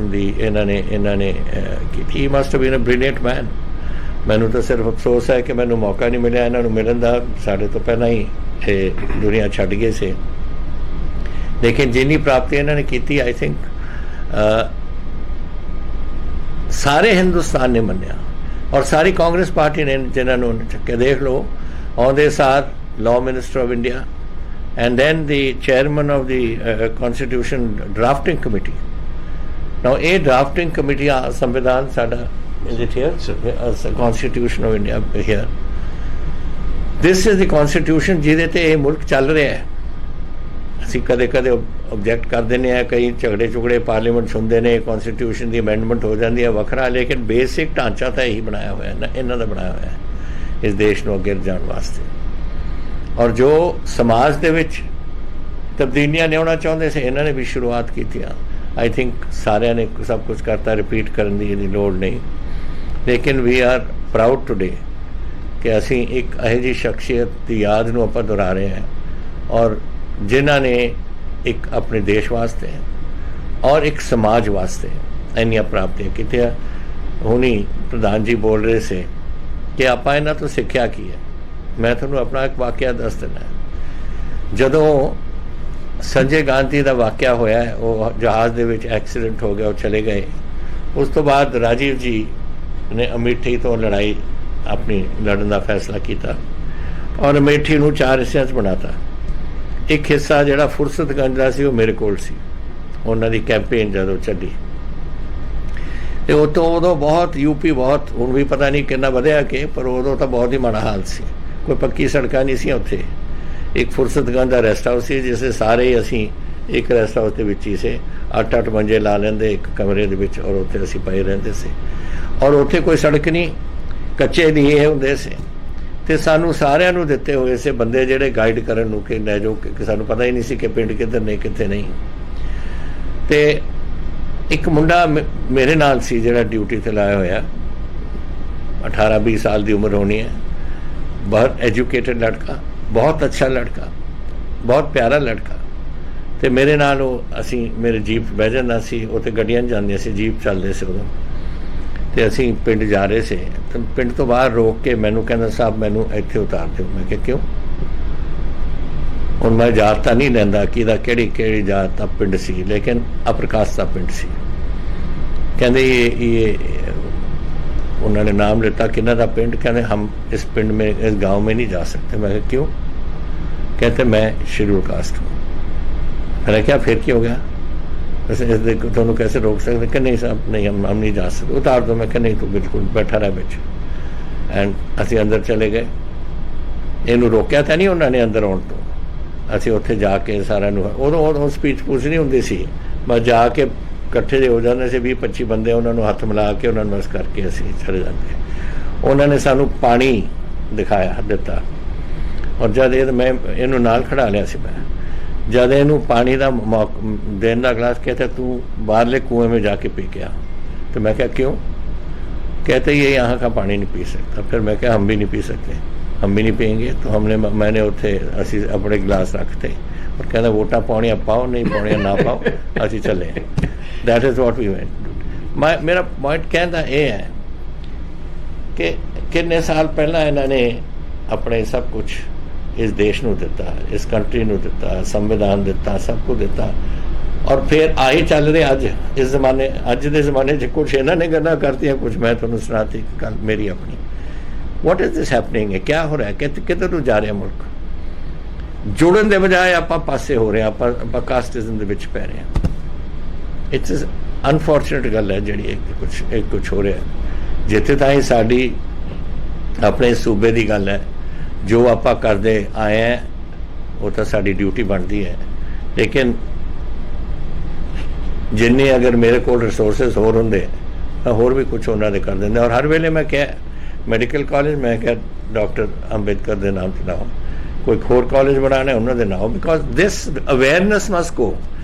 ਦੀ ਇਹਨਾਂ ਨੇ ਕੀਤੀ। ਹੀ ਮਸਟ ਬੀਨ ਅ ਬ੍ਰਿਲੀਅੰਟ ਮੈਨ। ਮੈਨੂੰ ਤਾਂ ਸਿਰਫ ਅਫਸੋਸ ਹੈ ਕਿ ਮੈਨੂੰ ਮੌਕਾ ਨਹੀਂ ਮਿਲਿਆ ਇਹਨਾਂ ਨੂੰ ਮਿਲਣ ਦਾ। ਸਾਡੇ ਤੋਂ ਪਹਿਲਾਂ ਹੀ ਇਹ ਦੁਨੀਆ ਛੱਡ ਗਏ ਸੀ, ਲੇਕਿਨ ਜਿੰਨੀ ਪ੍ਰਾਪਤੀ ਇਹਨਾਂ ਨੇ ਕੀਤੀ ਆਈ ਥਿੰਕ ਸਾਰੇ ਹਿੰਦੁਸਤਾਨ ਨੇ ਮੰਨਿਆ ਔਰ ਸਾਰੀ ਕਾਂਗਰਸ ਪਾਰਟੀ ਨੇ, ਜਿਨ੍ਹਾਂ ਨੂੰ ਚੱਕੇ ਦੇਖ ਲਓ। ਆਉਂਦੇ ਸਾਰ law minister of India and then the chairman of the constitution drafting committee. Now a drafting committee संविधान साडा, is it here? Constitution of India here. This is the constitution ਜਿਹਦੇ ਤੇ ਇਹ ਮੁਲਕ ਚੱਲ ਰਿਹਾ ਹੈ। ਅਸੀਂ ਕਦੇ ਕਦੇ ਆਬਜੈਕਟ ਕਰ ਦਿੰਦੇ ਹਾਂ, ਕਈ ਝਗੜੇ ਝੁਗੜੇ ਪਾਰਲੀਮੈਂਟ ਸੁਣਦੇ ਨੇ, ਕਨਸਟੀਟਿਊਸ਼ਨ ਦੀ ਅਮੈਂਡਮੈਂਟ ਹੋ ਜਾਂਦੀ ਹੈ ਵੱਖਰਾ, ਲੇਕਿਨ ਬੇਸਿਕ ਢਾਂਚਾ ਤਾਂ ਇਹੀ ਬਣਾਇਆ ਹੋਇਆ ਨਾ, ਇਹਨਾਂ ਦਾ ਬਣਾਇਆ ਹੋਇਆ ਹੈ ਇਸ ਦੇਸ਼ ਨੂੰ ਅੱਗੇ ਜਾਣ ਵਾਸਤੇ। ਔਰ ਜੋ ਸਮਾਜ ਦੇ ਵਿੱਚ ਤਬਦੀਲੀਆਂ ਲਿਆਉਣਾ ਚਾਹੁੰਦੇ ਸੀ ਇਹਨਾਂ ਨੇ ਵੀ ਸ਼ੁਰੂਆਤ ਕੀਤੀਆਂ। ਆਈ ਥਿੰਕ ਸਾਰਿਆਂ ਨੇ ਸਭ ਕੁਝ ਕਰਤਾ, ਰਿਪੀਟ ਕਰਨ ਦੀ ਇਹਦੀ ਲੋੜ ਨਹੀਂ, ਲੇਕਿਨ ਵੀ ਆਰ ਪ੍ਰਾਊਡ ਟੂਡੇ ਕਿ ਅਸੀਂ ਇੱਕ ਇਹੋ ਜਿਹੀ ਸ਼ਖਸੀਅਤ ਦੀ ਯਾਦ ਨੂੰ ਆਪਾਂ ਦੁਹਰਾ ਰਹੇ ਹਾਂ ਔਰ ਜਿਨ੍ਹਾਂ ਨੇ ਇੱਕ ਆਪਣੇ ਦੇਸ਼ ਵਾਸਤੇ ਔਰ ਇੱਕ ਸਮਾਜ ਵਾਸਤੇ ਇੰਨੀਆਂ ਪ੍ਰਾਪਤੀਆਂ ਕੀਤੀਆਂ। ਹੁਣੀ ਪ੍ਰਧਾਨ ਜੀ ਬੋਲ ਰਹੇ ਸੀ ਕਿ ਆਪਾਂ ਇਹਨਾਂ ਤੋਂ ਸਿੱਖਿਆ ਕੀ ਹੈ। ਮੈਂ ਤੁਹਾਨੂੰ ਆਪਣਾ ਇੱਕ ਵਾਕਿਆ ਦੱਸ ਦਿੰਦਾ। ਜਦੋਂ ਸੰਜੇ ਗਾਂਧੀ ਦਾ ਵਾਕਿਆ ਹੋਇਆ, ਉਹ ਜਹਾਜ਼ ਦੇ ਵਿੱਚ ਐਕਸੀਡੈਂਟ ਹੋ ਗਿਆ, ਉਹ ਚਲੇ ਗਏ। ਉਸ ਤੋਂ ਬਾਅਦ ਰਾਜੀਵ ਜੀ ਨੇ ਅਮੇਠੀ ਤੋਂ ਲੜਾਈ ਆਪਣੀ ਲੜਨ ਦਾ ਫੈਸਲਾ ਕੀਤਾ ਔਰ ਅਮੇਠੀ ਨੂੰ 4 ਹਿੱਸਿਆਂ 'ਚ ਬਣਾਤਾ। ਇੱਕ ਹਿੱਸਾ ਜਿਹੜਾ ਫੁਰਸਤਗੰਜ ਦਾ ਸੀ ਉਹ ਮੇਰੇ ਕੋਲ ਸੀ, ਉਹਨਾਂ ਦੀ ਕੈਂਪੇਨ ਜਦੋਂ ਚੱਲੀ ਤੇ ਉਦੋਂ ਬਹੁਤ ਯੂਪੀ ਬਹੁਤ, ਹੁਣ ਵੀ ਪਤਾ ਨਹੀਂ ਕਿੰਨਾ ਵਧਿਆ ਕਿ, ਪਰ ਉਦੋਂ ਤਾਂ ਬਹੁਤ ਹੀ ਮਾੜਾ ਹਾਲ ਸੀ। ਕੋਈ ਪੱਕੀ ਸੜਕਾਂ ਨਹੀਂ ਸੀ ਉੱਥੇ। ਇੱਕ ਫੁਰਸਤਗੰਜ ਦਾ ਰੈਸਟ ਹਾਊਸ ਸੀ ਜਿਸ ਸਾਰੇ ਹੀ ਅਸੀਂ ਇੱਕ ਰੈਸਟ ਹਾਊਸ ਦੇ ਵਿੱਚ ਹੀ ਸੀ, 8-8 ਮੰਜੇ ਲਾ ਲੈਂਦੇ ਇੱਕ ਕਮਰੇ ਦੇ ਵਿੱਚ ਔਰ ਉੱਥੇ ਅਸੀਂ ਪਏ ਰਹਿੰਦੇ ਸੀ। ਔਰ ਉੱਥੇ ਕੋਈ ਸੜਕ ਨਹੀਂ, ਕੱਚੇ ਨਹੀਂ ਇਹ ਹੁੰਦੇ ਸੀ ਤੇ ਸਾਨੂੰ ਸਾਰਿਆਂ ਨੂੰ ਦਿੱਤੇ ਹੋਏ ਸੀ ਬੰਦੇ ਜਿਹੜੇ ਗਾਈਡ ਕਰਨ ਨੂੰ ਕਿ ਲੈ ਜਾਓ, ਕਿ ਸਾਨੂੰ ਪਤਾ ਹੀ ਨਹੀਂ ਸੀ ਕਿ ਪਿੰਡ ਕਿੱਧਰ ਨੇ ਕਿੱਥੇ ਨਹੀਂ। ਤੇ ਇੱਕ ਮੁੰਡਾ ਮੇਰੇ ਨਾਲ ਸੀ ਜਿਹੜਾ ਡਿਊਟੀ ਤੇ ਲਾਇਆ ਹੋਇਆ, 18-20 ਸਾਲ ਦੀ ਉਮਰ ਹੋਣੀ ਹੈ, बहुत एजुकेटेड लड़का, बहुत अच्छा लड़का, बहुत प्यारा लड़का। तो मेरे नाल असी मेरे जीप बह जाना सी, उत्थे गड्डियां जांदियां सी, जीप चलदे सी उदों। तो असी पिंड जा रहे थे तो पिंड तो बाहर रोक के मैनू कहंदा साहब मैनू इत्थे उतार दो। मैं कहा क्यों? हुण मैं जात तां नहीं लैंदा कि किहड़ी जात दा पिंड सी, लेकिन अपर कास्ट दा पिंड सी। कहंदे ये उन्होंने नाम लेता किन्ना दा पिंड, कहते हम इस पिंड में इस गांव में नहीं जा सकते। मैं कहा क्यों? कहते मैं शेड्यूल कास्ट हूँ। मैंने क्या फिर क्या हो गया, वैसे दोनों कैसे रोक सकते? कि नहीं साहब नहीं, हम नहीं जा सकते, उतार दो। मैं कहा नहीं, तो बिल्कुल बैठा रहा बिच। एंड असी अंदर चले गए, इनू रोकया तो नहीं उन्होंने अंदर आने तो। असी उत्थे जाके सारा उदों स्पीच पूछ नहीं होंदी सी, बस जाके इकट्ठे हो जाते थे 20-25 बंदे, उन्होंने हथ मिला के उन्होंने बस करके असी चले जाते। उन्होंने सानू पानी दिखाया दिता और जब ये मैं इनू नाल खड़ा लिया सी, मैं जब इनू पानी का देने का गिलास, कहते तू बाहरले कुएं में जाके पी के आ। तो मैं क्या क्यों? कहते ये यहाँ का पानी नहीं पी सकता। फिर मैं क्या हम भी नहीं पी सकते, हम भी नहीं पियेंगे। तो मैंने उत्थे असी अपने गिलास रखते और कहना वोटा पाउणियां पाओ, नहीं पाउणियां ना पाओ, असी चले। That is what we went. मेरा पॉइंट कहना यह है कि कितने साल पहला इन्होंने अपने सब कुछ इस देश को दिता, इस कंट्री को दिता, संविधान दिता, सब कुछ दिता और फिर आई चल रहे अज इस जमाने, अज के जमाने कुछ इन्होंने गल्लां करतियां, कुछ मैं तुहानूं सुणाती गल मेरी अपनी। वॉट इज़ दिस हैपनिंग है, क्या हो रहा है, किधर नूं जा रहा मुल्क? जुड़न के बजाय आप पासे हो रहे हैं, आप कास्टिज्म दे विच पै रहे हैं। इट्स अनफॉर्चुनेट गल है जी कुछ हो रहा है। जिथे ताईं साडी अपने सूबे की गल है, जो आप करते आए हैं वो तो साडी ड्यूटी बनती है, लेकिन जिन्ने अगर मेरे को रिसोर्सिस होर होंदे मैं होर भी कुछ उन्होंने कर देंगे। और हर वेले मैं क्या मैडिकल कॉलेज मैं क्या डॉक्टर अंबेडकर के नाम से लाओ, कोई होर कॉलेज बनाना उन्होंने नाओ, because this awareness must go.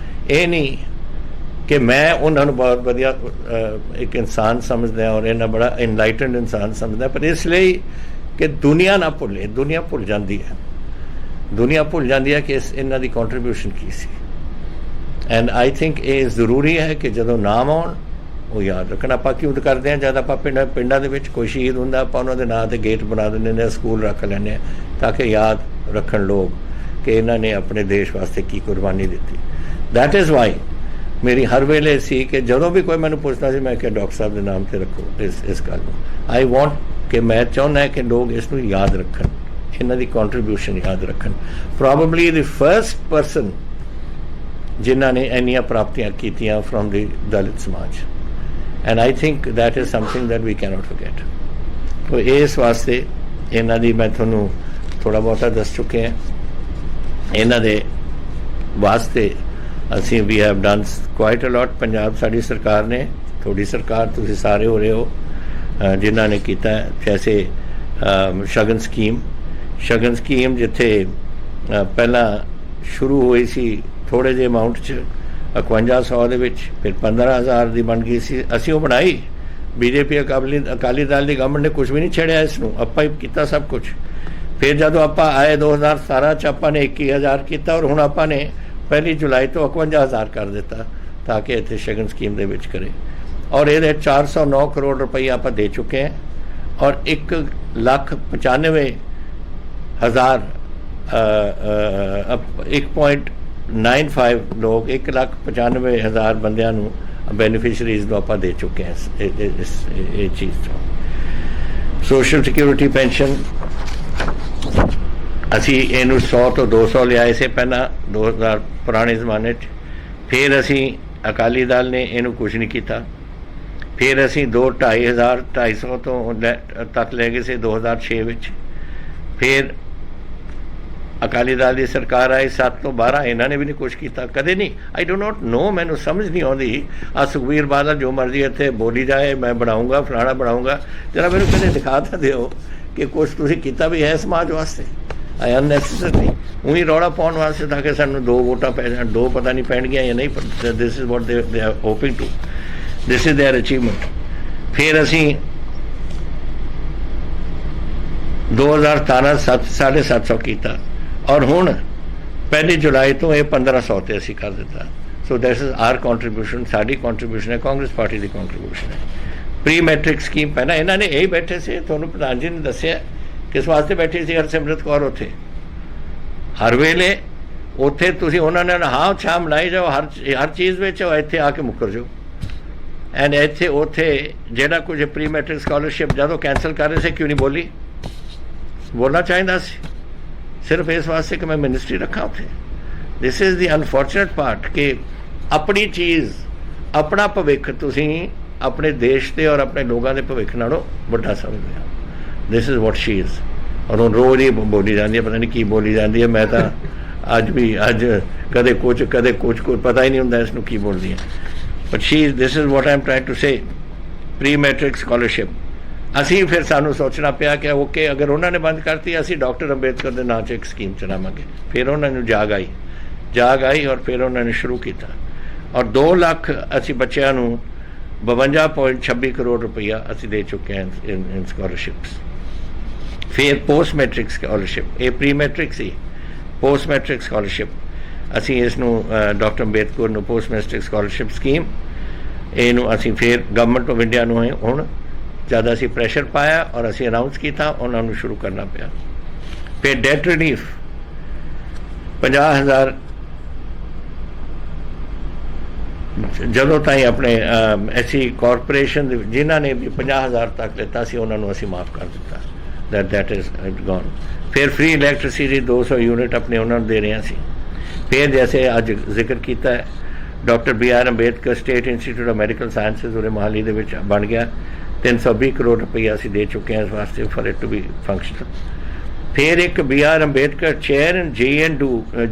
ये नहीं कि मैं उन्होंने बहुत बढ़िया एक इंसान समझदा और इन्ना बड़ा इनलाइटेंड इंसान समझदा, पर इसलिए कि दुनिया ना भुले, दुनिया भुल जाती है, दुनिया भुल जाती है कि इन्हां दी कंट्रीब्यूशन की सी। एंड आई थिंक ये जरूरी है कि जदों नाम आउण ਉਹ ਯਾਦ ਰੱਖਣ। ਆਪਾਂ ਕਿਉਂ ਕਰਦੇ ਹਾਂ, ਜਦ ਆਪਾਂ ਪਿੰਡਾਂ ਦੇ ਵਿੱਚ ਕੋਈ ਸ਼ਹੀਦ ਹੁੰਦਾ ਆਪਾਂ ਉਹਨਾਂ ਦੇ ਨਾਂ 'ਤੇ ਗੇਟ ਬਣਾ ਦਿੰਦੇ ਹਾਂ, ਸਕੂਲ ਰੱਖ ਲੈਂਦੇ ਹਾਂ ਤਾਂ ਕਿ ਯਾਦ ਰੱਖਣ ਲੋਕ ਕਿ ਇਹਨਾਂ ਨੇ ਆਪਣੇ ਦੇਸ਼ ਵਾਸਤੇ ਕੀ ਕੁਰਬਾਨੀ ਦਿੱਤੀ। ਦੈਟ ਇਜ਼ ਵਾਈ ਮੇਰੀ ਹਰ ਵੇਲੇ ਸੀ ਕਿ ਜਦੋਂ ਵੀ ਕੋਈ ਮੈਨੂੰ ਪੁੱਛਦਾ ਸੀ ਮੈਂ ਕਿ ਡਾਕਟਰ ਸਾਹਿਬ ਦੇ ਨਾਮ 'ਤੇ ਰੱਖੋ ਇਸ ਗੱਲ ਨੂੰ। ਆਈ ਵਾਂਟ ਕਿ ਮੈਂ ਚਾਹੁੰਦਾ ਕਿ ਲੋਕ ਇਸ ਨੂੰ ਯਾਦ ਰੱਖਣ, ਇਹਨਾਂ ਦੀ ਕੰਟਰੀਬਿਊਸ਼ਨ ਯਾਦ ਰੱਖਣ। ਪ੍ਰੋਬੇਬਲੀ ਦੀ ਫਰਸਟ ਪਰਸਨ ਜਿਨ੍ਹਾਂ ਨੇ ਇੰਨੀਆਂ ਪ੍ਰਾਪਤੀਆਂ ਕੀਤੀਆਂ ਫਰੋਮ ਦੀ ਦਲਿਤ ਸਮਾਜ, and I think that is something that we cannot forget. ਤੋ ਇਸ ਵਾਸਤੇ ਇਹਨਾਂ ਦੀ ਮੈਂ ਤੁਹਾਨੂੰ ਥੋੜ੍ਹਾ ਬਹੁਤਾ ਦੱਸ ਚੁੱਕੇ ਹਾਂ। ਇਹਨਾਂ ਦੇ ਵਾਸਤੇ ਅਸੀਂ ਵੀ ਹੈਵ ਡਨ ਕੁਆਇਟ ਅ ਲੋਟ। ਪੰਜਾਬ ਸਾਡੀ ਸਰਕਾਰ ਨੇ, ਤੁਹਾਡੀ ਸਰਕਾਰ ਤੁਸੀਂ ਸਾਰੇ ਹੋ ਰਹੇ ਹੋ ਜਿਨ੍ਹਾਂ ਨੇ ਕੀਤਾ। ਜੈਸੇ ਸ਼ਗਨ ਸਕੀਮ ਜਿੱਥੇ ਪਹਿਲਾਂ ਸ਼ੁਰੂ ਹੋਈ ਸੀ ਥੋੜ੍ਹੇ ਜਿਹੇ ਅਮਾਊਂਟ 'ਚ 5100 ਦੇ ਵਿੱਚ, ਫਿਰ 15000 ਦੀ ਬਣ ਗਈ ਸੀ। ਅਸੀਂ ਉਹ ਬਣਾਈ, ਬੀਜੇਪੀ ਅਕਾਲੀ ਦਲ ਦੀ ਗਵਰਨਮੈਂਟ ਨੇ ਕੁਛ ਵੀ ਨਹੀਂ ਛੇੜਿਆ ਇਸ ਨੂੰ, ਆਪਾਂ ਹੀ ਕੀਤਾ ਸਭ ਕੁਛ। ਫਿਰ ਜਦੋਂ ਆਪਾਂ ਆਏ 2017 'ਚ ਆਪਾਂ ਨੇ 21000 ਕੀਤਾ ਔਰ ਹੁਣ ਆਪਾਂ ਨੇ 1 ਜੁਲਾਈ ਤੋਂ 51000 ਕਰ ਦਿੱਤਾ ਤਾਂ ਕਿ ਇੱਥੇ ਸ਼ਗਨ ਸਕੀਮ ਦੇ ਵਿੱਚ ਕਰੇ। ਔਰ ਇਹਦੇ 409 ਕਰੋੜ ਰੁਪਈਆ ਆਪਾਂ ਦੇ ਚੁੱਕੇ ਹਾਂ ਔਰ 1,95,000 1.95 ਲੋਕ 1,95,000 ਬੰਦਿਆਂ ਨੂੰ ਬੈਨੀਫਿਸ਼ਰੀਜ਼ ਨੂੰ ਆਪਾਂ ਦੇ ਚੁੱਕੇ ਹਾਂ ਇਹ ਚੀਜ਼ ਤੋਂ। ਸੋਸ਼ਲ ਸਿਕਿਉਰਿਟੀ ਪੈਨਸ਼ਨ ਅਸੀਂ ਇਹਨੂੰ 100 ਤੋਂ 200 ਲਿਆਏ ਸੀ ਪਹਿਲਾਂ 2000 ਪੁਰਾਣੇ ਜ਼ਮਾਨੇ 'ਚ। ਫਿਰ ਅਸੀਂ ਅਕਾਲੀ ਦਲ ਨੇ ਇਹਨੂੰ ਕੁਛ ਨਹੀਂ ਕੀਤਾ। ਫਿਰ ਅਸੀਂ 2,500 ਤੋਂ ਤੱਕ ਲੈ ਗਏ ਸੀ 2006 ਵਿੱਚ। ਫਿਰ ਅਕਾਲੀ ਦਲ ਦੀ ਸਰਕਾਰ ਆਈ 7 ਤੋਂ 12, ਇਹਨਾਂ ਨੇ ਵੀ ਨਹੀਂ ਕੁਛ ਕੀਤਾ, ਕਦੇ ਨਹੀਂ। ਆਈ ਡੋ ਨੋਟ ਨੋ, ਮੈਨੂੰ ਸਮਝ ਨਹੀਂ ਆਉਂਦੀ। ਆ ਸੁਖਬੀਰ ਬਾਦਲ ਜੋ ਮਰਜ਼ੀ ਇੱਥੇ ਬੋਲੀ ਜਾਏ, ਮੈਂ ਬਣਾਊਂਗਾ ਫਲਾਣਾ ਬਣਾਊਂਗਾ, ਜਰਾ ਮੈਨੂੰ ਕਦੇ ਦਿਖਾ ਤਾਂ ਦਿਓ ਕਿ ਕੁਛ ਤੁਸੀਂ ਕੀਤਾ ਵੀ ਹੈ ਸਮਾਜ ਵਾਸਤੇ। ਆਈ ਅਨਨੈਸੈਸਰੀ ਉਹੀ ਰੌਲਾ ਪਾਉਣ ਵਾਸਤੇ ਤਾਂ ਕਿ ਸਾਨੂੰ 2 ਵੋਟਾਂ ਪੈ ਜਾਣ, 2 ਪਤਾ ਨਹੀਂ ਪੈਣਗੀਆਂ ਜਾਂ ਨਹੀਂ। ਦਿਸ is what they are hoping to, this is their achievement. ਫਿਰ ਅਸੀਂ 2017 750 ਕੀਤਾ ਔਰ ਹੁਣ 1 ਜੁਲਾਈ ਤੋਂ ਇਹ 1500 ਤੇ ਅਸੀਂ ਕਰ ਦਿੱਤਾ। ਸੋ ਦਿਸ ਇਜ਼ ਆਰ ਕੰਟਰੀਬਿਊਸ਼ਨ, ਸਾਡੀ ਕੰਟਰੀਬਿਊਸ਼ਨ ਹੈ, ਕਾਂਗਰਸ ਪਾਰਟੀ ਦੀ ਕੰਟਰੀਬਿਊਸ਼ਨ ਹੈ। ਪ੍ਰੀ ਮੈਟ੍ਰਿਕ ਸਕੀਮ ਪਹਿਲਾਂ ਇਹਨਾਂ ਨੇ ਇਹੀ ਬੈਠੇ ਸੀ, ਤੁਹਾਨੂੰ ਪ੍ਰਧਾਨ ਜੀ ਨੇ ਦੱਸਿਆ ਕਿਸ ਵਾਸਤੇ ਬੈਠੀ ਸੀ ਹਰਸਿਮਰਤ ਕੌਰ ਉੱਥੇ। ਹਰ ਵੇਲੇ ਉੱਥੇ ਤੁਸੀਂ ਉਹਨਾਂ ਨਾਲ ਹਾਂ ਛਾਂ ਮਨਾਈ ਜਾਓ ਹਰ ਚੀਜ਼ ਵਿੱਚ, ਇੱਥੇ ਆ ਕੇ ਮੁੱਕਰ ਜਾਓ। ਐਂਡ ਇੱਥੇ ਉੱਥੇ ਜਿਹੜਾ ਕੁਝ ਪ੍ਰੀ ਮੈਟ੍ਰਿਕ ਸਕਾਲਰਸ਼ਿਪ ਜਦੋਂ ਕੈਂਸਲ ਕਰ ਰਹੇ ਸੀ ਕਿਉਂ ਨਹੀਂ ਬੋਲੀ? ਬੋਲਣਾ ਚਾਹੀਦਾ ਸੀ, ਸਿਰਫ ਇਸ ਵਾਸਤੇ ਕਿ ਮੈਂ ਮਿਨਿਸਟਰੀ ਰੱਖਾਂ ਉੱਥੇ। This is the unfortunate part ਕਿ ਆਪਣੀ ਚੀਜ਼, ਆਪਣਾ ਭਵਿੱਖ ਤੁਸੀਂ ਆਪਣੇ ਦੇਸ਼ ਦੇ ਔਰ ਆਪਣੇ ਲੋਕਾਂ ਦੇ ਭਵਿੱਖ ਨਾਲੋਂ ਵੱਡਾ ਸਮਝਦੇ ਹੋ। ਦਿਸ ਇਜ਼ ਵਾਟ ਸ਼ੀ ਇਜ਼। ਔਰ ਹੁਣ ਰੋਜ਼ ਹੀ ਬੋਲੀ ਜਾਂਦੀ ਹੈ, ਪਤਾ ਨਹੀਂ ਕੀ ਬੋਲੀ ਜਾਂਦੀ ਹੈ। ਮੈਂ ਤਾਂ ਅੱਜ ਕਦੇ ਕੁਝ ਕੋਈ ਪਤਾ ਹੀ ਨਹੀਂ ਹੁੰਦਾ ਇਸ ਨੂੰ ਕੀ ਬੋਲਦੀ ਹੈ। But this is what I am trying to say. Pre matric scholarship ਅਸੀਂ ਫਿਰ ਸਾਨੂੰ ਸੋਚਣਾ ਪਿਆ ਕਿ ਓਕੇ ਅਗਰ ਉਹਨਾਂ ਨੇ ਬੰਦ ਕਰਤੀ ਅਸੀਂ ਡਾਕਟਰ ਅੰਬੇਦਕਰ ਦੇ ਨਾਂ 'ਚ ਇੱਕ ਸਕੀਮ ਚਲਾਵਾਂਗੇ। ਫਿਰ ਉਹਨਾਂ ਨੂੰ ਜਾਗ ਆਈ ਔਰ ਫਿਰ ਉਹਨਾਂ ਨੇ ਸ਼ੁਰੂ ਕੀਤਾ ਔਰ 2 ਲੱਖ ਅਸੀਂ ਬੱਚਿਆਂ ਨੂੰ 52.26 ਕਰੋੜ ਰੁਪਈਆ ਅਸੀਂ ਦੇ ਚੁੱਕੇ ਹਾਂ ਇਨ ਸਕਾਲਰਸ਼ਿਪਸ। ਫਿਰ ਪੋਸਟ ਮੈਟ੍ਰਿਕ ਸਕਾਲਰਸ਼ਿਪ, ਇਹ ਪ੍ਰੀ ਮੈਟ੍ਰਿਕ ਸੀ, ਪੋਸਟ ਮੈਟ੍ਰਿਕ ਸਕਾਲਰਸ਼ਿਪ ਅਸੀਂ ਇਸ ਨੂੰ ਡਾਕਟਰ ਅੰਬੇਦਕਰ ਨੂੰ ਪੋਸਟ ਮੈਟ੍ਰਿਕ ਸਕਾਲਰਸ਼ਿਪ ਸਕੀਮ ਇਹਨੂੰ ਅਸੀਂ ਫਿਰ ਗਵਰਨਮੈਂਟ ਆਫ ਇੰਡੀਆ ਨੂੰ ਹੁਣ ਜਦ ਅਸੀਂ ਪ੍ਰੈਸ਼ਰ ਪਾਇਆ ਔਰ ਅਸੀਂ ਅਨਾਊਂਸ ਕੀਤਾ ਉਹਨਾਂ ਨੂੰ ਸ਼ੁਰੂ ਕਰਨਾ ਪਿਆ। ਫਿਰ ਡੈਟ ਰਿਲੀਫ 50,000 ਜਦੋਂ ਤਾਈਂ ਆਪਣੇ ਐਸੀ ਕਾਰਪੋਰੇਸ਼ਨ ਜਿਨ੍ਹਾਂ ਨੇ ਵੀ 50,000 ਤੱਕ ਲਿੱਤਾ ਸੀ ਉਹਨਾਂ ਨੂੰ ਅਸੀਂ ਮਾਫ ਕਰ ਦਿੱਤਾ। that is gone। ਫਿਰ ਫ੍ਰੀ ਇਲੈਕਟ੍ਰਿਸਿਟੀ 200 ਯੂਨਿਟ ਆਪਣੇ ਉਹਨਾਂ ਨੂੰ ਦੇ ਰਹੇ ਸੀ। ਫਿਰ ਜੈਸੇ ਅੱਜ ਜ਼ਿਕਰ ਕੀਤਾ ਹੈ doctor BR Ambedkar state institute of medical sciences ਉਰੇ ਮੋਹਾਲੀ ਦੇ ਵਿੱਚ ਬਣ ਗਿਆ। 320 ਕਰੋੜ ਰੁਪਈਆ ਅਸੀਂ ਦੇ ਚੁੱਕੇ ਹਾਂ ਇਸ ਵਾਸਤੇ for it to be functional. फिर एक BR Ambedkar chair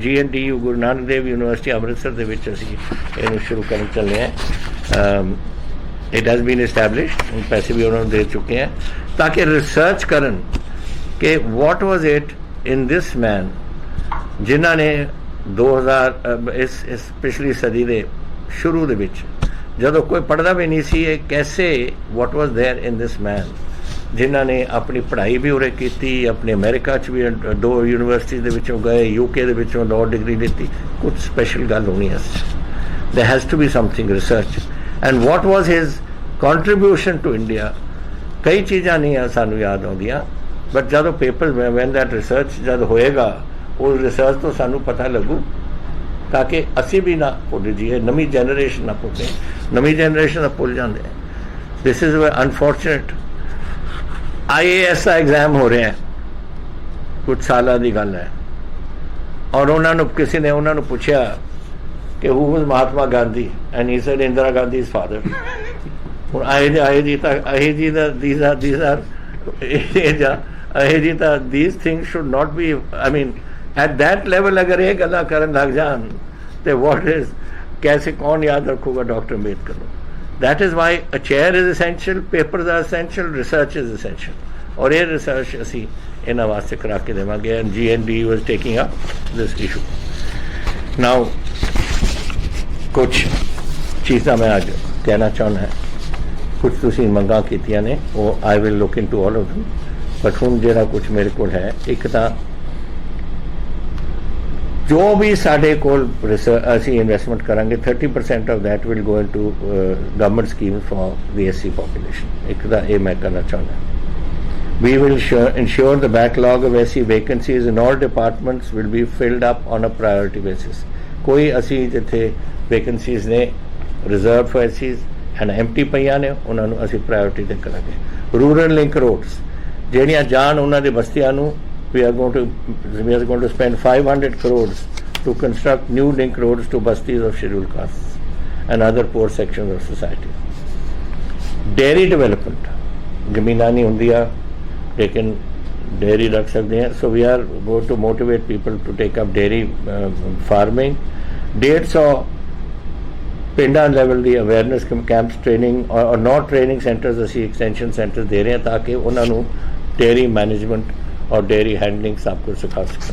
GNDU Guru Nanak Dev university Amritsar ਦੇ ਵਿੱਚ ਅਸੀਂ ਇਹਨੂੰ ਸ਼ੁਰੂ ਕਰਨ ਚੱਲੇ ਹਾਂ। इट हैज़ बीन एस्टैब्लिश्ड, पैसे भी उन्होंने दे चुके हैं ताकि रिसर्च करन कि what was it in this man जिन्हों ने 2000 इस पिछली सदी के शुरू ਦੇ ਵਿੱਚ ਜਦੋਂ ਕੋਈ ਪੜ੍ਹਦਾ ਵੀ ਨਹੀਂ ਸੀ ਇਹ कैसे what was there in this man ਜਿਨ੍ਹਾਂ ਨੇ ਆਪਣੀ ਪੜ੍ਹਾਈ ਵੀ ਉਰੇ ਕੀਤੀ, ਆਪਣੇ ਅਮਰੀਕਾ 'ਚ ਵੀ 2 ਯੂਨੀਵਰਸਿਟੀ ਦੇ ਵਿੱਚੋਂ ਗਏ, UK ਦੇ ਵਿੱਚੋਂ ਲਾਅ ਡਿਗਰੀ ਲਿੱਤੀ। ਕੁਝ ਸਪੈਸ਼ਲ ਗੱਲ ਹੋਣੀ ਹੈ। There has to be something research. And what was his contribution to India, कई चीज़ां नहीं आ सानू याद आउंदियां, बट जदों पेपर वैन दैट रिसर्च जब होएगा उस रिसर्च तो सानू पता लगू, ताकि असी भी ना भुल जाइए, नवी जनरेशन ना भुले, नवी जनरेशन भुल जाते हैं। This is unfortunate. IAS का एग्जाम हो रहे हैं, कुछ सालों की गल है, और उन्होंने किसी ने उन्होंने पूछा कि who was Mahatma Gandhi, and he said Indira Gandhi is father. these things should not be, I mean, at that level अगर ये गल्ला करन लग जान तो what is, कैसे कौन याद रखूगा डॉक्टर अम्बेडकर को? That is why a chair is essential, papers are essential, research is essential, और ये research असी इन्हां वास्ते करा के देवांगे, and GND was taking up this issue. Now कुछ चीज़ां मैं आज कहना चाहना है, कुछ तुसीं मंगां कीतियां ने, वो I will look into all of them, but हुण जिहड़ा कुछ मेरे कोल है, एक तां जो भी साडे कोल असी इन्वेस्टमेंट करांगे 30% of that will go into government scheme for the SC population. एक तां ये मैं करना चाहना। We will ensure the backlog of SC vacancies in all departments will be filled up on a priority basis. कोई असी जिथे vacancies ने reserved for SCs and empty पईयां ने, उन्हां नूं असी priority दे करांगे। Rural link roads ਜਿਹੜੀਆਂ ਜਾਣ ਉਹਨਾਂ ਦੇ ਬਸਤੀਆਂ ਨੂੰ, we are going to spend 500 crores to construct new link roads to bastis of scheduled castes and other poor sections of society. Dairy development, ਜ਼ਮੀਨਾਂ ਨਹੀਂ ਹੁੰਦੀਆਂ ਲੇਕਿਨ dairy ਰੱਖ ਸਕਦੇ हैं, so we are going to motivate people to take up dairy farming. 150 ਪਿੰਡਾਂ level ਦੀ awareness campus, training ਔਰ note training centres ਅਸੀਂ ਐਕਸਟੈਂਸ਼ਨ ਸੈਂਟਰ ਦੇ ਰਹੇ ਹਾਂ, ਤਾਂ ਕਿ ਉਹਨਾਂ ਨੂੰ ਡੇਅਰੀ ਮੈਨੇਜਮੈਂਟ और डेयरी हैंडलिंग सब कुछ सिखा सकते।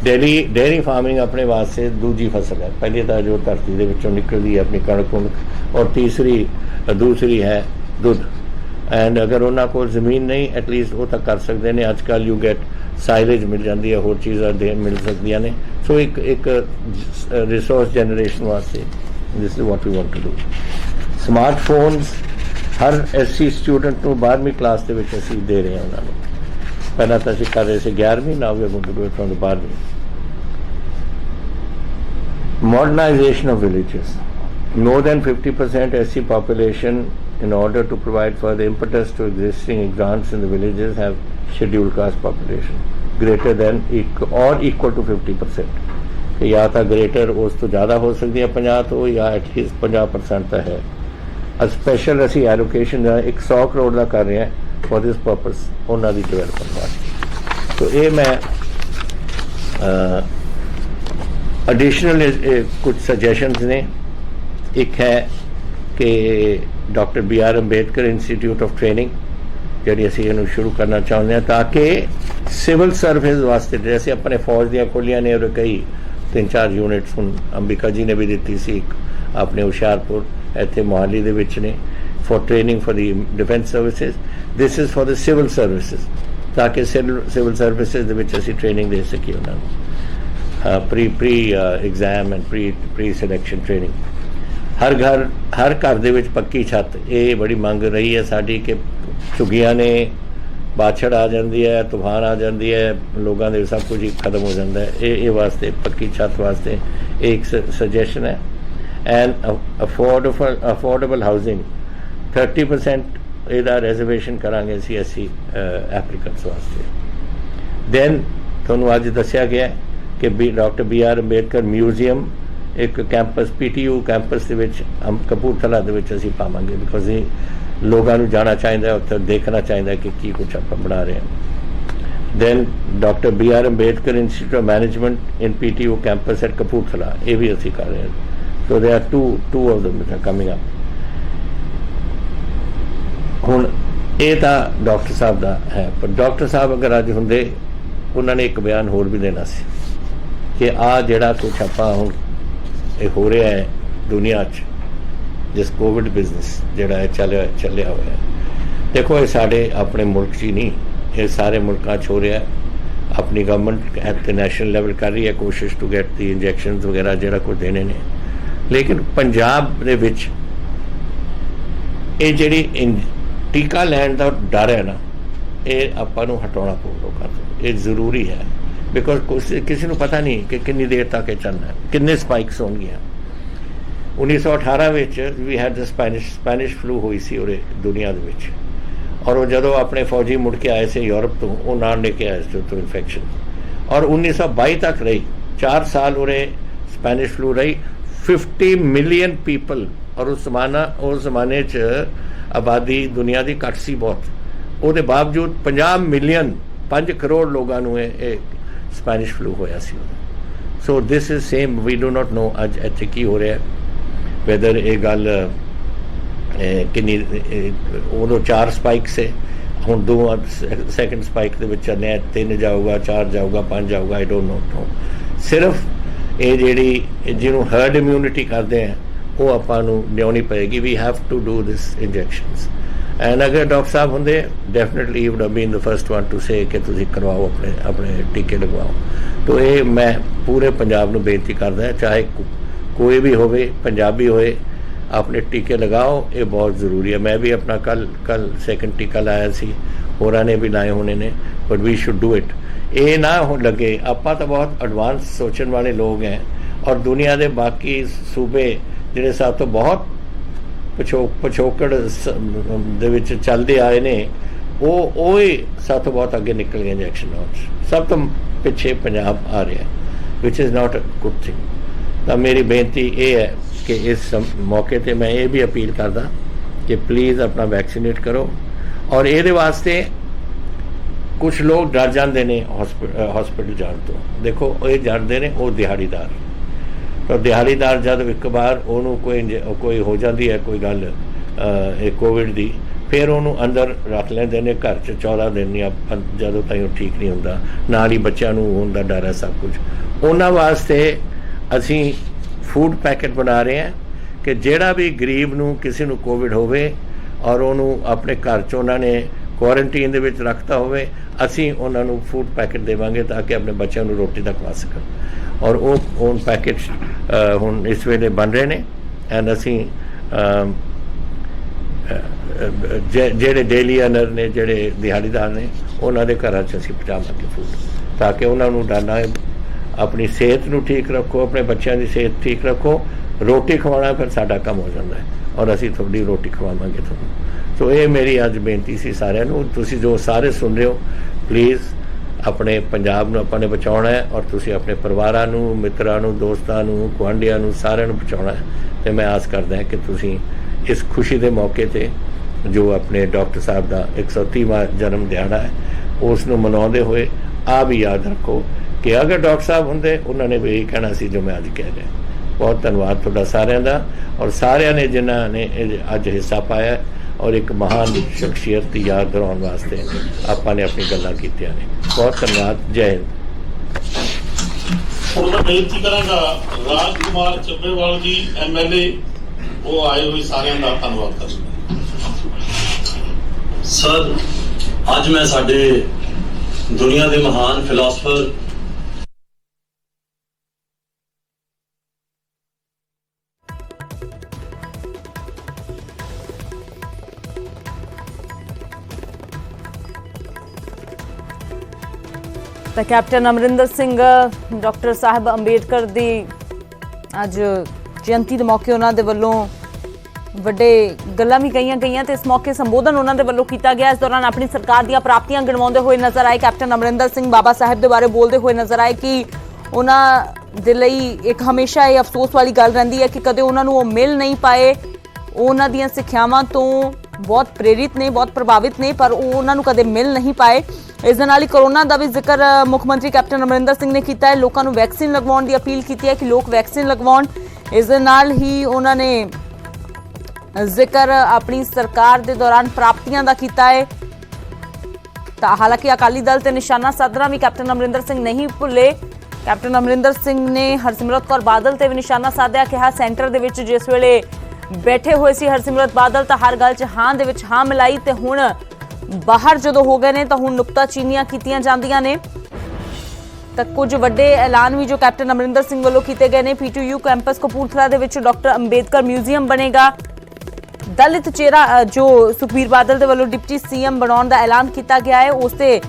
डेयरी फार्मिंग अपने वास्ते दूजी फसल है, पहली तो जो धरती के विचों निकलती है अपनी कणक कुणक, और दूसरी है दुध। एंड अगर उन्होंने को जमीन नहीं, एटलीस्ट वो तो कर सकते हैं। अजकल यू गैट साइलेज मिल जाती है, होर चीज़ां मिल सकती ने। सो एक रिसोर्स जनरेशन वास्ते this is what we want to do. Smartphones हर SC स्टूडेंट को 12वीं क्लास के असीं दे रहे हैं उन्होंने। पहला तो असीं कर रहे थे 11वीं, now we are going to do it from the 12वीं। Modernization of villages. More than 50% SC population, in order to provide further impetus to existing grants in the villages, have scheduled caste population greater than or equal to 50%. या तो greater उस तो ज़्यादा हो सकती है 50 तो, या एटलीस्ट 50% तो है। स्पेशल असी एलोकेशन 100 करोड़ का कर रहे हैं फॉर दिस पर्पस, उन्होंने डिवेलपमेंट वास्ते। तो ये मैं एडिशनल कुछ सजेशंस ने। एक है कि doctor BR Ambedkar institute of training जी असी इनू शुरू करना चाहते हैं, ताकि सिविल सर्विस वास्ते जैसे अपने फौज दियाँ खोलियां ने, और कई 3-4 यूनिट्स हुण अंबिका जी ने भी दी सी, अपने हुशियारपुर इत्थे मोहाली दे विच ने, for training for the defence services. This is for the civil services, ताकि सिविल सर्विसेज दे विच असीं ट्रेनिंग दे सकीए उन्होंने, pre exam and pre selection training. हर घर दे विच पक्की छत, ये बड़ी मंग रही है साडी कि झुग्गियां ने, बाछड़ आ जाती है, तूफान आ जाती है, लोगों के सब कुछ ही खत्म हो जाता है। ये वास्ते पक्की छत वास्ते एक सजेशन है। एंड अफोर्डेबल हाउसिंग 30% ਇਹਦਾ रिजर्वेशन करांगे SC एप्लीकेंट्स वास्ते। दैन ਤੁਹਾਨੂੰ ਅੱਜ ਦੱਸਿਆ ਗਿਆ कि डॉक्टर BR अंबेडकर म्यूजियम एक कैंपस PTU कैंपस ਦੇ ਵਿੱਚ ਕਪੂਰਥਲਾ ਦੇ ਵਿੱਚ ਅਸੀਂ ਪਾਵਾਂਗੇ, बिकॉज लोगों को जाना चाहिए, उत्थे देखना चाहिए कि की कुछ आप बना रहे हैं। Then doctor BR Ambedkar institute of management in PTU campus at Kapurthala, ये भी असी कर रहे हैं। तो they are two of them coming up. हुण ये तो डॉक्टर साहब का है, पर डॉक्टर साहब अगर अज होंदे उन्होंने एक बयान होर भी देना सी कि आ जिहड़ा कुछ आपां हुण ये हो रहा है दुनिया च, जिस कोविड बिजनेस जिहड़ा चलिया हुआ है, देखो ये साडे अपने मुल्क च ही नहीं, ये सारे मुल्कां च हो रहा है। अपनी government at the national level कर रही है कोशिश टू गैट दी इंजैक्शनस वगैरह जिहड़ा कुछ देने ने, लेकिन पंजाब दे विच ये ਜਿਹੜੀ ਟੀਕਾ ਲੈਣ ਦਾ ਡਰ ਹੈ ਨਾ, ਇਹ ਆਪਾਂ ਨੂੰ ਹਟਾਉਣਾ ਪਊ ਲੋਕਾਂ ਤੋਂ। ਇਹ ਜ਼ਰੂਰੀ ਹੈ ਬਿਕੋਜ਼ ਕਿਸੇ ਨੂੰ ਪਤਾ ਨਹੀਂ ਕਿ ਕਿੰਨੀ ਦੇਰ ਤੱਕ ਇਹ ਚੱਲਣਾ, ਕਿੰਨੇ ਸਪਾਈਕਸ ਹੋਣਗੀਆਂ। 1918 ਵਿੱਚ ਵੀ ਹੈਡ ਸਪੈਨਿਸ਼ ਫਲੂ ਹੋਈ ਸੀ ਉਰੇ ਦੁਨੀਆ ਦੇ ਵਿੱਚ, ਔਰ ਉਹ ਜਦੋਂ ਆਪਣੇ ਫੌਜੀ ਮੁੜ ਕੇ ਆਏ ਸੀ ਯੂਰਪ ਤੋਂ, ਉਹ ਨਾਲ ਲੈ ਕੇ ਆਏ ਸੀ ਉੱਥੋਂ ਇਨਫੈਕਸ਼ਨ, ਔਰ 1922 ਤੱਕ ਰਹੀ, 4 ਸਾਲ ਉਰੇ ਸਪੈਨਿਸ਼ ਫਲੂ ਰਹੀ, 50 ਮਿਲੀਅਨ ਪੀਪਲ। ਔਰ ਉਸ ਜ਼ਮਾਨੇ 'ਚ ਆਬਾਦੀ ਦੁਨੀਆ ਦੀ ਘੱਟ ਸੀ ਬਹੁਤ, ਉਹਦੇ ਬਾਵਜੂਦ 50 ਮਿਲੀਅਨ 5 ਕਰੋੜ ਲੋਕਾਂ ਨੂੰ ਇਹ ਸਪੈਨਿਸ਼ ਫਲੂ ਹੋਇਆ ਸੀ। So this is same, we do not know ਅੱਜ ਇੱਥੇ ਕੀ ਹੋ ਰਿਹਾ, ਵੈਦਰ ਇਹ ਗੱਲ ਕਿੰਨੀ, ਉਦੋਂ 4 ਸਪਾਈਕ ਸੇ, ਹੁਣ 2 ਸੈਕਿੰਡ ਸਪਾਈਕ ਦੇ ਵਿੱਚ ਚੱਲਿਆ, 3 ਜਾਊਗਾ, 4 ਜਾਊਗਾ, 5 ਜਾਊਗਾ, ਆਈ ਡੋਂਟ ਨੋ। ਸਿਰਫ ਇਹ ਜਿਹੜੀ ਜਿਹਨੂੰ ਹਰਡ ਇਮਿਊਨਿਟੀ ਕਰਦੇ ਆ ਉਹ ਆਪਾਂ ਨੂੰ ਲਿਆਉਣੀ ਪਏਗੀ। We have to do this injections, and ਅਗਰ ਡਾਕਟਰ ਸਾਹਿਬ ਹੁੰਦੇ definitely he would have been the first one to say ਕਿ ਤੁਸੀਂ ਕਰਵਾਓ, ਆਪਣੇ ਟੀਕੇ ਲਗਵਾਓ। ਤੋ ਇਹ ਮੈਂ ਪੂਰੇ ਪੰਜਾਬ ਨੂੰ ਬੇਨਤੀ ਕਰਦਾ, ਚਾਹੇ ਕੋਈ ਵੀ ਹੋਵੇ, ਪੰਜਾਬੀ ਹੋਏ, ਆਪਣੇ ਟੀਕੇ ਲਗਾਓ, ਇਹ ਬਹੁਤ ਜ਼ਰੂਰੀ ਹੈ। ਮੈਂ ਵੀ ਆਪਣਾ ਕੱਲ ਸੈਕਿੰਡ ਟੀਕਾ ਲਾਇਆ ਸੀ, ਹੋਰਾਂ ਨੇ ਵੀ ਲਾਏ ਹੋਣੇ ਨੇ, but we should do it. ਇਹ ਨਾ ਹੋ ਲੱਗੇ ਆਪਾਂ ਤਾਂ ਬਹੁਤ ਐਡਵਾਂਸ ਸੋਚਣ ਵਾਲੇ ਲੋਕ ਹੈ, ਔਰ ਦੁਨੀਆ ਦੇ ਬਾਕੀ ਸੂਬੇ ਜਿਹੜੇ ਸਭ ਤੋਂ ਬਹੁਤ ਪਿਛੋਕੜ ਦੇ ਵਿੱਚ ਚੱਲਦੇ ਆਏ ਨੇ, ਉਹ ਹੀ ਸਭ ਤੋਂ ਬਹੁਤ ਅੱਗੇ ਨਿਕਲ ਗਏ ਇੰਜੈਕਸ਼ਨ ਨਾਲ, ਸਭ ਤੋਂ ਪਿੱਛੇ ਪੰਜਾਬ ਆ ਰਿਹਾ, which is not a good thing. ਤਾਂ ਮੇਰੀ ਬੇਨਤੀ ਇਹ ਹੈ ਕਿ ਇਸ ਮੌਕੇ 'ਤੇ ਮੈਂ ਇਹ ਵੀ ਅਪੀਲ ਕਰਦਾ ਕਿ ਪਲੀਜ਼ ਆਪਣਾ ਵੈਕਸੀਨੇਟ ਕਰੋ। ਔਰ ਇਹਦੇ ਵਾਸਤੇ ਕੁਛ ਲੋਕ ਡਰ ਜਾਂਦੇ ਨੇ ਹਸਪੀਟਲ ਜਾਣ ਤੋਂ। ਦੇਖੋ ਇਹ ਡਰਦੇ ਨੇ ਉਹ ਦਿਹਾੜੀਦਾਰ, ਪਰ ਦਿਹਾੜੀਦਾਰ ਜਦ ਇੱਕ ਵਾਰ ਉਹਨੂੰ ਕੋਈ ਹੋ ਜਾਂਦੀ ਹੈ ਕੋਈ ਗੱਲ ਇਹ ਕੋਵਿਡ ਦੀ, ਫਿਰ ਉਹਨੂੰ ਅੰਦਰ ਰੱਖ ਲੈਂਦੇ ਨੇ ਘਰ 'ਚ 14 ਦਿਨ ਜਾਂ ਜਦੋਂ ਤਾਈਂ ਉਹ ਠੀਕ ਨਹੀਂ ਹੁੰਦਾ। ਨਾਲ ਹੀ ਬੱਚਿਆਂ ਨੂੰ ਹੋਣ ਦਾ ਡਰ ਹੈ ਸਭ ਕੁਝ। ਉਹਨਾਂ ਵਾਸਤੇ ਅਸੀਂ ਫੂਡ ਪੈਕਟ ਬਣਾ ਰਹੇ ਹਾਂ ਕਿ ਜਿਹੜਾ ਵੀ ਗਰੀਬ ਨੂੰ ਕਿਸੇ ਨੂੰ ਕੋਵਿਡ ਹੋਵੇ ਔਰ ਉਹਨੂੰ ਆਪਣੇ ਘਰ 'ਚ ਉਹਨਾਂ ਨੇ ਕੁਆਰੰਟੀਨ ਦੇ ਵਿੱਚ ਰੱਖਤਾ ਹੋਵੇ, ਅਸੀਂ ਉਹਨਾਂ ਨੂੰ ਫੂਡ ਪੈਕਟ ਦੇਵਾਂਗੇ ਤਾਂ ਕਿ ਆਪਣੇ ਬੱਚਿਆਂ ਨੂੰ ਰੋਟੀ ਤੱਕ ਖਵਾ ਸਕਣ। ਔਰ ਉਹ ਪੈਕੇਟ ਹੁਣ ਇਸ ਵੇਲੇ ਬਣ ਰਹੇ ਨੇ, ਐਂਡ ਅਸੀਂ ਜਿਹੜੇ ਡੇਲੀ ਅਰਨਰ ਨੇ, ਜਿਹੜੇ ਦਿਹਾੜੀਦਾਰ ਨੇ, ਉਹਨਾਂ ਦੇ ਘਰਾਂ 'ਚ ਅਸੀਂ ਪਹੁੰਚਾਵਾਂਗੇ ਫੂਡ, ਤਾਂ ਕਿ ਉਹਨਾਂ ਨੂੰ ਡਰਨਾ, ਆਪਣੀ ਸਿਹਤ ਨੂੰ ਠੀਕ ਰੱਖੋ, ਆਪਣੇ ਬੱਚਿਆਂ ਦੀ ਸਿਹਤ ਠੀਕ ਰੱਖੋ। ਰੋਟੀ ਖਵਾਉਣਾ ਫਿਰ ਸਾਡਾ ਕੰਮ ਹੋ ਜਾਂਦਾ ਹੈ, ਔਰ ਅਸੀਂ ਤੁਹਾਡੀ ਰੋਟੀ ਖਵਾਵਾਂਗੇ ਤੁਹਾਨੂੰ। ਸੋ ਇਹ ਮੇਰੀ ਅੱਜ ਬੇਨਤੀ ਸੀ ਸਾਰਿਆਂ ਨੂੰ। ਤੁਸੀਂ ਜੋ ਸਾਰੇ ਸੁਣ ਰਹੇ ਹੋ, ਪਲੀਜ਼ ਆਪਣੇ ਪੰਜਾਬ ਨੂੰ ਆਪਾਂ ਨੇ ਬਚਾਉਣਾ ਹੈ, ਔਰ ਤੁਸੀਂ ਆਪਣੇ ਪਰਿਵਾਰਾਂ ਨੂੰ, ਮਿੱਤਰਾਂ ਨੂੰ, ਦੋਸਤਾਂ ਨੂੰ, ਗੁਆਂਢੀਆਂ ਨੂੰ, ਸਾਰਿਆਂ ਨੂੰ ਬਚਾਉਣਾ ਹੈ। ਅਤੇ ਮੈਂ ਆਸ ਕਰਦਾ ਕਿ ਤੁਸੀਂ ਇਸ ਖੁਸ਼ੀ ਦੇ ਮੌਕੇ 'ਤੇ ਜੋ ਆਪਣੇ ਡਾਕਟਰ ਸਾਹਿਬ ਦਾ 130ਵਾਂ ਜਨਮ ਦਿਹਾੜਾ ਹੈ, ਉਸ ਨੂੰ ਮਨਾਉਂਦੇ ਹੋਏ ਆ ਵੀ ਯਾਦ ਰੱਖੋ ਕਿ ਅਗਰ ਡਾਕਟਰ ਸਾਹਿਬ ਹੁੰਦੇ, ਉਹਨਾਂ ਨੇ ਵੀ ਇਹੀ ਕਹਿਣਾ ਸੀ ਜੋ ਮੈਂ ਅੱਜ ਕਹਿ ਰਿਹਾ। ਬਹੁਤ ਧੰਨਵਾਦ ਤੁਹਾਡਾ ਸਾਰਿਆਂ ਦਾ, ਔਰ ਸਾਰਿਆਂ ਨੇ ਜਿਨ੍ਹਾਂ ਨੇ ਅੱਜ ਹਿੱਸਾ ਪਾਇਆ, ਔਰ ਇੱਕ ਮਹਾਨ ਸ਼ਖਸੀਅਤ ਦੀ ਯਾਦ ਦਿਲਾਉਣ ਵਾਸਤੇ ਆਪਾਂ ਨੇ ਆਪਣੀ ਗੱਲਾਂ ਕੀਤੀਆਂ ਨੇ। ਬਹੁਤ ਧੰਨਵਾਦ। ਜੈ ਹਿੰਦ। ਹੁਣ ਮੈਂ ਬੇਨਤੀ ਕਰਾਂਗਾ ਰਾਜ ਕੁਮਾਰ ਚੱਬੇਵਾਲ ਜੀ MLA, ਉਹ ਆਏ ਹੋਏ ਸਾਰਿਆਂ ਦਾ ਧੰਨਵਾਦ ਕਰਦਾ। ਸਰ, ਅੱਜ ਮੈਂ ਸਾਡੇ ਦੁਨੀਆ ਦੇ ਮਹਾਨ ਫਿਲਾਸਫਰ ਤਾਂ ਕੈਪਟਨ ਅਮਰਿੰਦਰ ਸਿੰਘ ਡਾਕਟਰ ਸਾਹਿਬ ਅੰਬੇਡਕਰ ਦੀ ਅੱਜ ਜਯੰਤੀ ਦੇ ਮੌਕੇ ਉਹਨਾਂ ਦੇ ਵੱਲੋਂ ਵੱਡੇ ਗੱਲਾਂ ਵੀ ਕਹੀਆਂ ਗਈਆਂ ਤੇ ਇਸ ਮੌਕੇ ਸੰਬੋਧਨ ਉਹਨਾਂ ਦੇ ਵੱਲੋਂ ਕੀਤਾ ਗਿਆ। ਇਸ ਦੌਰਾਨ ਆਪਣੀ ਸਰਕਾਰ ਦੀਆਂ ਪ੍ਰਾਪਤੀਆਂ ਗਿਣਵਾਉਂਦੇ ਹੋਏ ਨਜ਼ਰ ਆਏ ਕੈਪਟਨ ਅਮਰਿੰਦਰ ਸਿੰਘ। ਬਾਬਾ ਸਾਹਿਬ ਦੇ ਬਾਰੇ ਬੋਲਦੇ ਹੋਏ ਨਜ਼ਰ ਆਏ ਕਿ ਉਹਨਾਂ ਦੇ ਲਈ ਇੱਕ ਹਮੇਸ਼ਾ ਇਹ ਅਫਸੋਸ ਵਾਲੀ ਗੱਲ ਰਹਿੰਦੀ ਹੈ ਕਿ ਕਦੇ ਉਹਨਾਂ ਨੂੰ ਉਹ ਮਿਲ ਨਹੀਂ ਪਾਏ। ਉਹਨਾਂ ਦੀਆਂ ਸਿੱਖਿਆਵਾਂ ਤੋਂ ਬਹੁਤ ਪ੍ਰੇਰਿਤ ਨੇ, ਬਹੁਤ ਪ੍ਰਭਾਵਿਤ ਨੇ, ਪਰ ਉਹ ਉਹਨਾਂ ਨੂੰ ਕਦੇ ਮਿਲ ਨਹੀਂ ਪਾਏ। ਇਸ ਦੇ ਨਾਲ ਹੀ ਕੋਰੋਨਾ ਦਾ ਵੀ ਜ਼ਿਕਰ ਮੁੱਖ ਮੰਤਰੀ ਕੈਪਟਨ ਅਮਰਿੰਦਰ ਸਿੰਘ ਨੇ ਕੀਤਾ ਹੈ। ਲੋਕਾਂ ਨੂੰ ਵੈਕਸੀਨ ਲਗਵਾਉਣ ਦੀ ਅਪੀਲ ਕੀਤੀ ਹੈ ਕਿ ਲੋਕ ਵੈਕਸੀਨ ਲਗਵਾਉਣ। ਇਸ ਦੇ ਨਾਲ ਹੀ ਉਹਨਾਂ ਨੇ ਜ਼ਿਕਰ ਆਪਣੀ ਸਰਕਾਰ ਦੇ ਦੌਰਾਨ ਪ੍ਰਾਪਤੀਆਂ ਦਾ ਕੀਤਾ ਹੈ। ਤਾਂ ਹਾਲਾਂਕਿ ਅਕਾਲੀ ਦਲ ਤੇ ਨਿਸ਼ਾਨਾ ਸਾਧਣਾ ਵੀ ਕੈਪਟਨ ਅਮਰਿੰਦਰ ਸਿੰਘ ਨਹੀਂ ਭੁੱਲੇ। ਕੈਪਟਨ ਅਮਰਿੰਦਰ ਸਿੰਘ ਨੇ ਹਰਸਿਮਰਤ ਕੌਰ ਬਾਦਲ ਤੇ ਵੀ ਨਿਸ਼ਾਨਾ ਸਾਧਿਆ। ਕਿਹਾ ਸੈਂਟਰ ਦੇ ਵਿੱਚ ਜਿਸ ਵੇਲੇ ਬੈਠੇ ਹੋਏ ਸੀ ਹਰਸਿਮਰਤ ਬਾਦਲ ਤਾਂ ਹਰ ਗੱਲ 'ਚ ਹਾਂ ਦੇ ਵਿੱਚ ਹਾਂ ਮਿਲਾਈ, ਤੇ ਹੁਣ ਬਾਹਰ ਜਦੋਂ ਹੋ ਗਏ ਨੇ ਤਾਂ ਹੁਣ ਨੁਕਤਾਚੀਨੀਆਂ ਕੀਤੀਆਂ ਜਾਂਦੀਆਂ ਨੇ। ਤਾਂ ਕੁਝ ਵੱਡੇ ਐਲਾਨ ਵੀ ਜੋ ਕੈਪਟਨ ਅਮਰਿੰਦਰ ਸਿੰਘ ਵੱਲੋਂ ਕੀਤੇ ਗਏ ਨੇ। PTU ਕੈਂਪਸ ਕਪੂਰਥਲਾ ਦੇ ਵਿੱਚ ਡਾਕਟਰ ਅੰਬੇਦਕਰ ਮਿਊਜ਼ੀਅਮ ਬਣੇਗਾ। ਦਲਿਤ ਚਿਹਰਾ ਜੋ ਸੁਖਬੀਰ ਬਾਦਲ ਦੇ ਵੱਲੋਂ ਡਿਪਟੀ ਸੀਐਮ ਬਣਾਉਣ ਦਾ ਐਲਾਨ ਕੀਤਾ ਗਿਆ ਹੈ, ਉਸ ਤੇ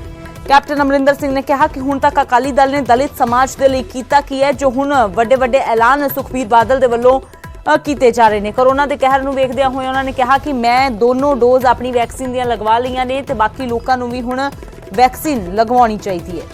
ਕੈਪਟਨ ਅਮਰਿੰਦਰ ਸਿੰਘ ਨੇ ਕਿਹਾ ਕਿ ਹੁਣ ਤੱਕ ਅਕਾਲੀ ਦਲ ਨੇ ਦਲਿਤ ਸਮਾਜ ਦੇ ਲਈ ਕੀਤਾ ਕੀ ਹੈ, ਜੋ ਹੁਣ ਵੱਡੇ ਵੱਡੇ ਐਲਾਨ ਸੁਖਬੀਰ ਬਾਦਲ ਦੇ ਵੱਲੋਂ ਕੀਤੇ ਜਾ ਰਹੇ ਨੇ। ਕੋਰੋਨਾ ਦੇ ਕਹਿਰ ਨੂੰ ਵੇਖਦਿਆਂ ਹੋਏ ਉਹਨਾਂ ਨੇ ਕਿਹਾ ਕਿ ਮੈਂ ਦੋਨੋਂ ਡੋਜ਼ ਆਪਣੀ ਵੈਕਸੀਨ ਦੀਆਂ ਲਗਵਾ ਲਈਆਂ ਨੇ ਤੇ ਬਾਕੀ ਲੋਕਾਂ ਨੂੰ ਵੀ ਹੁਣ ਵੈਕਸੀਨ ਲਗਵਾਉਣੀ ਚਾਹੀਦੀ ਹੈ।